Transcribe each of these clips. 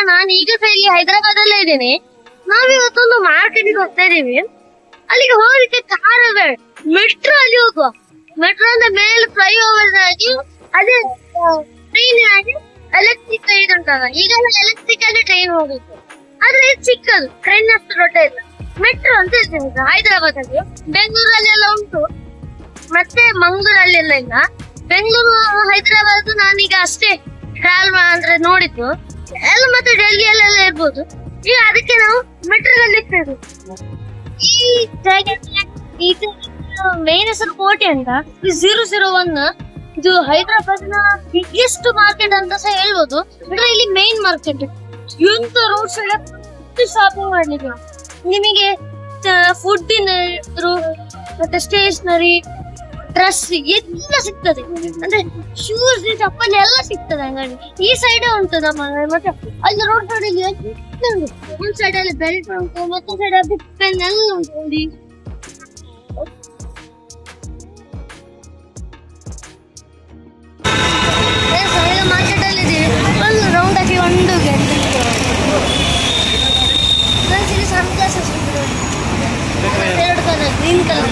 ನಾನೀಗ ಸಹ ಇಲ್ಲಿ ಹೈದರಾಬಾದ್ ಅಲ್ಲೇ ಇದ್ದೇನೆ. ನಾವಿವತ್ತೊಂದು ಮಾರ್ಕೆಟ್ಗೆ ಹೋಗ್ತಾ ಇದೀವಿ. ಅಲ್ಲಿಗೆ ಹೋಗ್ಲಿಕ್ಕೆ ಕಾರ್ ಬೇಡ, ಮೆಟ್ರೋ ಅಲ್ಲಿ ಹೋಗುವ. ಮೆಟ್ರೋ ಅಂದ್ರೆ ಮೇಲೆ ಫ್ಲೈ ಓವರ್ ಆಗಿ ಅದೇ ಟ್ರೈನ್ ಆಗಿ ಎಲೆಕ್ಟ್ರಿಕ್ ಇದುಂಟಲ್ಲ, ಈಗೆಲ್ಲ ಎಲೆಕ್ಟ್ರಿಕ್ ಅಲ್ಲಿ ಟ್ರೈನ್ ಹೋಗುತ್ತೆ. ಆದ್ರೆ ಇದು ಚಿಕ್ಕದು, ಟ್ರೈನ್ ಅಷ್ಟು ದೊಡ್ಡ ಇಲ್ಲ. ಮೆಟ್ರೋ ಅಂತ ಹೇಳ್ತೇನೆ ಹೈದರಾಬಾದ್ ಅಲ್ಲಿ. ಬೆಂಗಳೂರಲ್ಲೆಲ್ಲ ಉಂಟು, ಮತ್ತೆ ಮಂಗಳೂರಲ್ಲೆಲ್ಲ ಇಲ್ಲ. ಬೆಂಗಳೂರು ಹೈದರಾಬಾದ್ ನಾನೀಗ ಅಷ್ಟೇ ಟ್ರಾವೆಲ್ ಅಂದ್ರೆ ನೋಡಿದ್ದು ಎಲ್ಲ, ಮತ್ತೆ ಡೆಲ್ಲಿಯಲ್ಲೆಲ್ಲ ಇರ್ಬೋದು. ಈಗ ಅದಕ್ಕೆ ನಾವು ಮೆಟ್ರೋದಲ್ಲಿ ಇರ್ತೇವೆ. ಈ ಜಾಗ ಮೇನ್ ಹೆಸರು ಕೋಟೆ ಅಂತ, 001. ಇದು ಹೈದರಾಬಾದ್ ನ ಬಿಗ್ಗೆಸ್ಟ್ ಮಾರ್ಕೆಟ್ ಅಂತ ಸಹ ಹೇಳ್ಬೋದು. ಇಲ್ಲಿ ಮೇನ್ ಮಾರ್ಕೆಟ್ ಎಂತ ರೋಡ್ ಸೈಡ್ ಶಾಪಿಂಗ್ ಮಾಡ್ಲಿಕ್ಕೆ ನಿಮಗೆ ಫುಡ್ಡಿನ ಮತ್ತೆ ಸ್ಟೇಷನರಿ, ಡ್ರೆಸ್ ಎಲ್ಲ ಸಿಗ್ತದೆ. ಅಂದ್ರೆ ಶೂಸ್, ಚಪ್ಪಲಿ ಎಲ್ಲ ಸಿಗ್ತದೆ ಅಂಗಡಿ. ಈ ಸೈಡ್ ಉಂಟು ನಮ್ಮ, ಮತ್ತೆ ಅಲ್ಲಿ ರೋಡ್ ಸೈಡ್ ಅಲ್ಲಿ ಒಂದ್ ಸೈಡ್ ಅಲ್ಲಿ ಬೆಲ್ಟ್ ಉಂಟು, ಮತ್ತೊಂದ್ ಸೈಡ್ ಅಲ್ಲಿ ಪೆನ್ ಎಲ್ಲ ಉಂಟು ನೋಡಿ. ಮಾರ್ಕೆಟ್ ಅಲ್ಲಿ ಇದೀವಿ, ಒಂದು ರೌಂಡ್ ಹಾಕಿ ಒಂದು ಸನ್ ಗ್ಲಾಸಸ್ ಉಂಟು, 2 ಕಲರ್, ಗ್ರೀನ್ ಕಲರ್.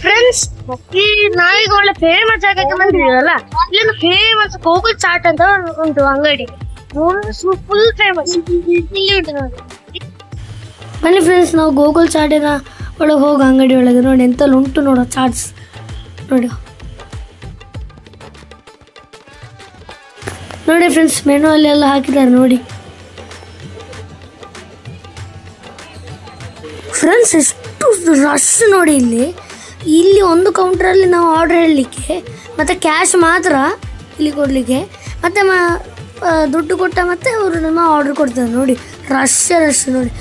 ಫ್ರೆಂಡ್ಸ್, ಈ ನಾವೀಗ ಒಳ್ಳೆ ಫೇಮಸ್ ಜಾಗಕ್ಕೆ ಬಂದಿದ್ದೀವಲ್ಲ, ಇಲ್ಲೊಂದು ಫೇಮಸ್ ಗೋಕುಲ್ ಚಾಟ್ ಅಂತ ಉಂಟು ಅಂಗಡಿ, ಫುಲ್ ಫೇಮಸ್. ಇಲ್ಲಿ ಉಂಟು ನೋಡಿ. ಬನ್ನಿ ಫ್ರೆಂಡ್ಸ್, ನಾವು ಗೋಕುಲ್ ಚಾಟಿನ ಒಳಗೆ ಹೋಗೋ ಅಂಗಡಿ ಒಳಗೆ ನೋಡಿ ಎಂತೆಲ್ಲ ಉಂಟು ನೋಡೋ ಚಾಟ್ಸ್ ನೋಡಿ. ನೋಡಿ ಫ್ರೆಂಡ್ಸ್, ಮೆನು ಅಲ್ಲಿ ಎಲ್ಲ ಹಾಕಿದ್ದಾರೆ ನೋಡಿ. ಫ್ರೆಂಡ್ಸ್, ಎಷ್ಟು ರಶ್ ನೋಡಿ ಇಲ್ಲಿ ಒಂದು ಕೌಂಟ್ರಲ್ಲಿ ನಾವು ಆರ್ಡರ್ ಹೇಳಲಿಕ್ಕೆ, ಮತ್ತು ಕ್ಯಾಶ್ ಮಾತ್ರ ಇಲ್ಲಿ ಕೊಡಲಿಕ್ಕೆ, ಮತ್ತು ದುಡ್ಡು ಕೊಟ್ಟ ಮತ್ತೆ ಅವರು ನಮ್ಮ ಆರ್ಡರ್ ಕೊಡ್ತಾರೆ ನೋಡಿ. ರಶ್ ನೋಡಿ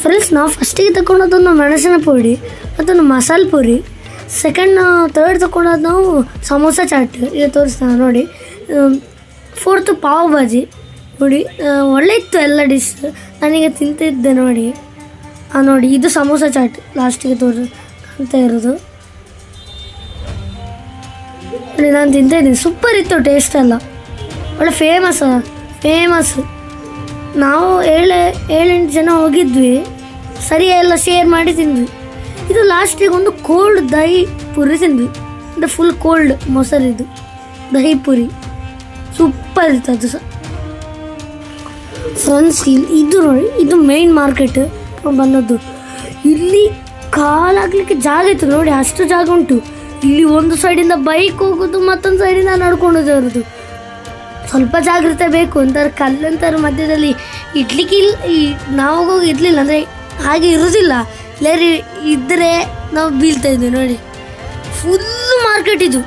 ಫ್ರೆಂಡ್ಸ್. ನಾವು ಫಸ್ಟಿಗೆ ತಗೊಂಡದೊಂದು ಮೆಣಸಿನ ಪುಡಿ ಮತ್ತೊಂದು ಮಸಾಲೆ ಪುರಿ, ಥರ್ಡ್ ತಗೊಂಡದ್ದು ನಾವು ಸಮೋಸ ಚಾಟ್, ಇದು ತೋರಿಸ್ತಾನೆ ನೋಡಿ. 4th ಪಾವ್ ಭಾಜಿ ನೋಡಿ, ಒಳ್ಳೆ ಇತ್ತು ಎಲ್ಲ ಡಿಶ್, ನನಗೆ ತಿಂತಿದ್ದೆ ನೋಡಿ. ನೋಡಿ, ಇದು ಸಮೋಸ ಚಾಟ್ ಲಾಸ್ಟಿಗೆ ಅಂತ ಇರೋದು ನೋಡಿ. ನಾನು ತಿಂತಾಯಿದ್ದೀನಿ, ಸೂಪರ್ ಇತ್ತು, ಟೇಸ್ಟ್ ಎಲ್ಲ ಒಳ್ಳೆ ಫೇಮಸ್. ನಾವು 7-8 ಜನ ಹೋಗಿದ್ವಿ, ಸರಿ ಎಲ್ಲ ಶೇರ್ ಮಾಡಿ ತಿಂದ್ವಿ. ಇದು ಲಾಸ್ಟಿಗೆ ಒಂದು ಕೋಲ್ಡ್ ದಹಿ ಪುರಿ ತಿಂದ್ವಿ, ಅಂದರೆ ಫುಲ್ ಕೋಲ್ಡ್ ಮೊಸರಿದು ದಹಿ ಪುರಿ, ಸೂಪರ್ ಇತ್ತು ಅದು ಸಹ. ಫ್ರೆಂಡ್ಸ್, ಇದು ನೋಡಿ, ಇದು ಮೇನ್ ಮಾರ್ಕೆಟ್ ಬಂದದ್ದು. ಇಲ್ಲಿ ಕಾಲಾಗಲಿಕ್ಕೆ ಜಾಗ ಇತ್ತು ನೋಡಿ, ಅಷ್ಟು ಜಾಗ ಉಂಟು. ಇಲ್ಲಿ ಒಂದು ಸೈಡಿಂದ ಬೈಕ್ ಹೋಗೋದು, ಮತ್ತೊಂದು ಸೈಡಿಂದ ನಡ್ಕೊಂಡು ಹೋಗೋದು. ಸ್ವಲ್ಪ ಜಾಗ್ರತೆ ಬೇಕು ಅಂತಾರೆ, ಕಲ್ಲಂತಾರೆ ಮಧ್ಯದಲ್ಲಿ ಇಡ್ಲಿಕ್ಕೆ ನಾವು ಹೋಗಿ ಇರಲಿಲ್ಲ, ಅಂದರೆ ಹಾಗೆ ಇರೋದಿಲ್ಲ, ಇಲ್ಲರಿ ಇದ್ದರೆ ನಾವು ಬೀಳ್ತಾ ಇದ್ವಿ ನೋಡಿ. ಫುಲ್ ಮಾರ್ಕೆಟ್ ಇದು.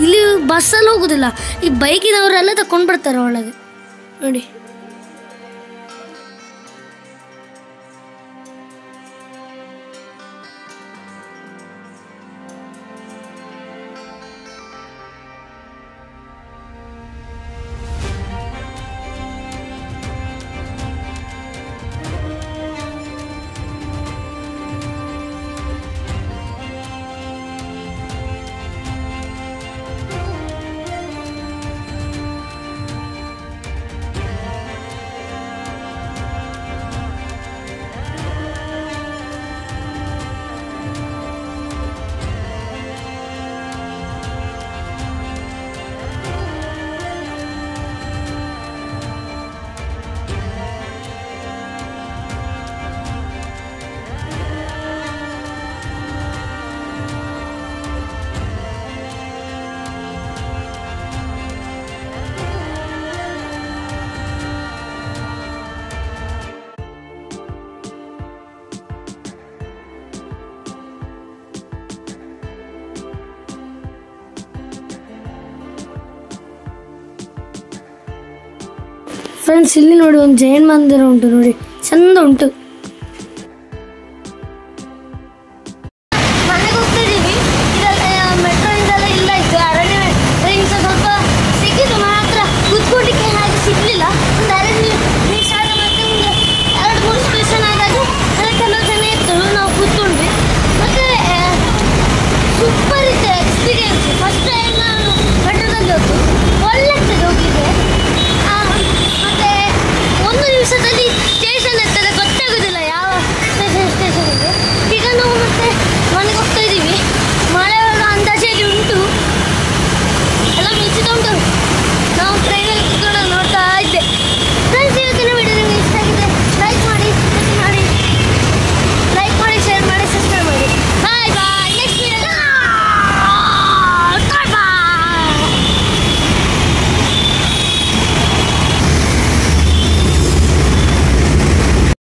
ಇಲ್ಲಿ ಬಸ್ಸಲ್ಲಿ ಹೋಗೋದಿಲ್ಲ, ಈ ಬೈಕಿನವರೆಲ್ಲ ತಗೊಂಡು ಬರ್ತಾರೆ ಒಳಗೆ ನೋಡಿ. ಫ್ರೆಂಡ್ಸ್ ಇಲ್ಲಿ ನೋಡಿ ಒಂದು ಜೈನ್ ಮಂದಿರ ಉಂಟು ನೋಡಿ, ಚಂದ ಉಂಟು.